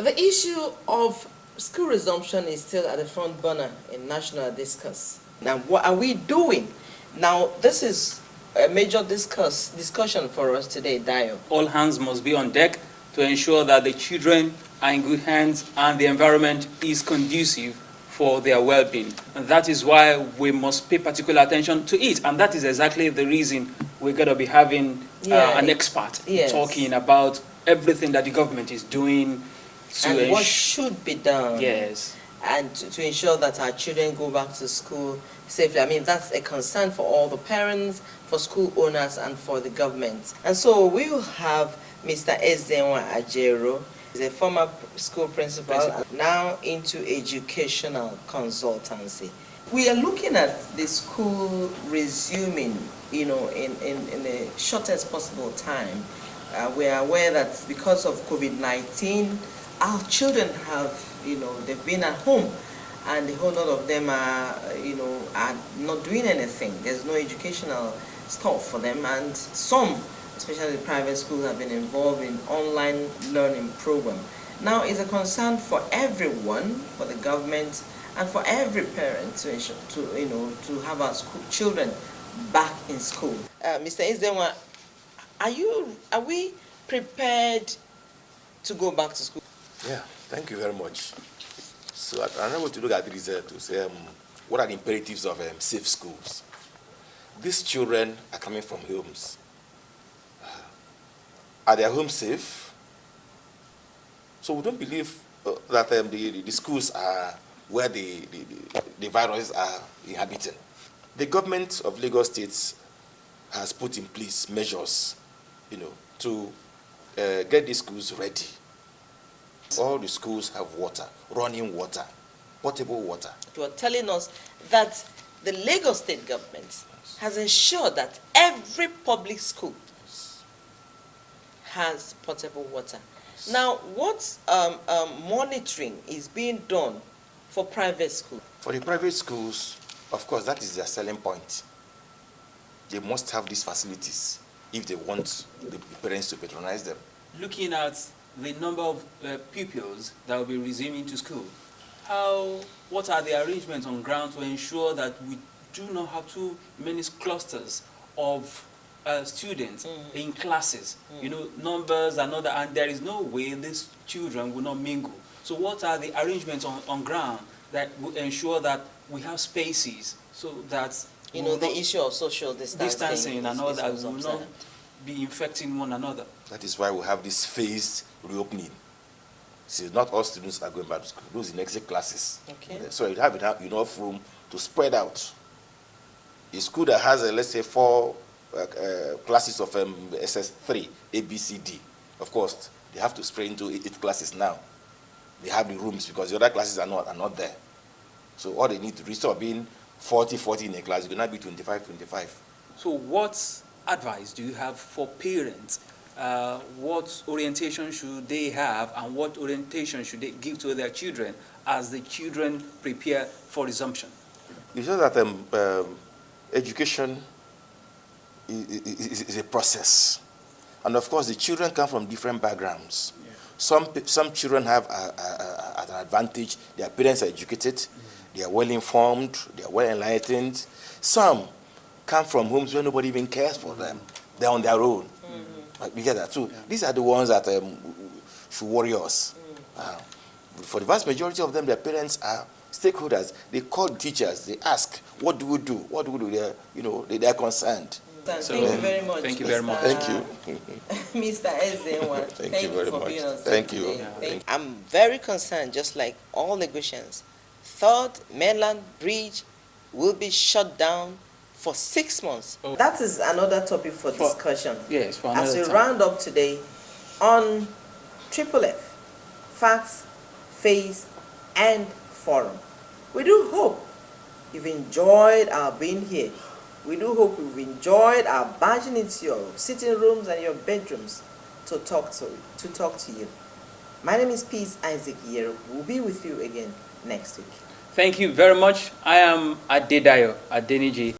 The issue of school resumption is still at the front burner in national discourse. Now, what are we doing? Now, this is a major discussion for us today, Dio. All hands must be on deck to ensure that the children are in good hands and the environment is conducive for their well-being. And that is why we must pay particular attention to it. And that is exactly the reason we're going to be having an expert talking about everything that the government is doing and what should be done. Yes. And to ensure that our children go back to school safely. I mean, that's a concern for all the parents, for school owners, and for the government. And so we will have Mr. Ezenwa Ajaero. He's a former school principal, now into educational consultancy. We are looking at the school resuming, in the shortest possible time. We are aware that because of COVID-19, our children have, they've been at home, and a whole lot of them are, are not doing anything. There's no educational stuff for them, and some, especially the private schools, have been involved in online learning program. Now, it's a concern for everyone, for the government, and for every parent to ensure, to have our children back in school. Mr. Ezenwa, are we prepared to go back to school? Yeah, thank you very much. So I'm able to look at this to say what are the imperatives of safe schools. These children are coming from homes. Are their homes safe? So we don't believe that the schools are where the viruses are inhabiting. The government of Lagos State has put in place measures, to get these schools ready. All the schools have water, running water, potable water. You are telling us that the Lagos State government has ensured that every public school has potable water. Now, what monitoring is being done for private schools? For the private schools, of course, that is their selling point. They must have these facilities if they want the parents to patronize them. Looking at the number of pupils that will be resuming to school, what are the arrangements on ground to ensure that we do not have too many clusters of students in classes? Numbers and other, and there is no way these children will not mingle. So what are the arrangements on ground that will ensure that we have spaces so that the issue of social distancing and all that will not be infecting one another? That is why we have this phased reopening. See, not all students are going back to school. Those in exit classes. Okay. So you have enough room to spread out. A school that has, let's say, 4 classes of SS3, A, B, C, D. Of course, they have to spread into 8 classes now. They have the rooms because the other classes are not there. So all they need to restore being 40 in a class, it's going to be 25. So what advice do you have for parents? What orientation should they have, and what orientation should they give to their children as the children prepare for resumption? You know that education is a process. And of course, the children come from different backgrounds. Yeah. Some children have an advantage. Their parents are educated, they are well informed, they are well enlightened. Some come from homes where nobody even cares for them. They're on their own. You get that too. Yeah. These are the ones that should worry us. For the vast majority of them, their parents are stakeholders. They call the teachers. They ask, "What do we do? What do we do?" They are concerned. So, thank you very much. Thank you very much. Thank you, Mr. Ezenwa. Thank you very much. Being on Thank you. Yeah. I'm very concerned, just like all Lagosians. Third Mainland Bridge will be shut down for 6 months. Oh. That is another topic for discussion. Yes, for another As we time. round up today on Triple F, Facts, Face, and Forum. We do hope you've enjoyed our being here. We do hope you've enjoyed our barging into your sitting rooms and your bedrooms to talk to you. My name is Peace Isaac Yero. We'll be with you again next week. Thank you very much. I am Adedayo Adeniji.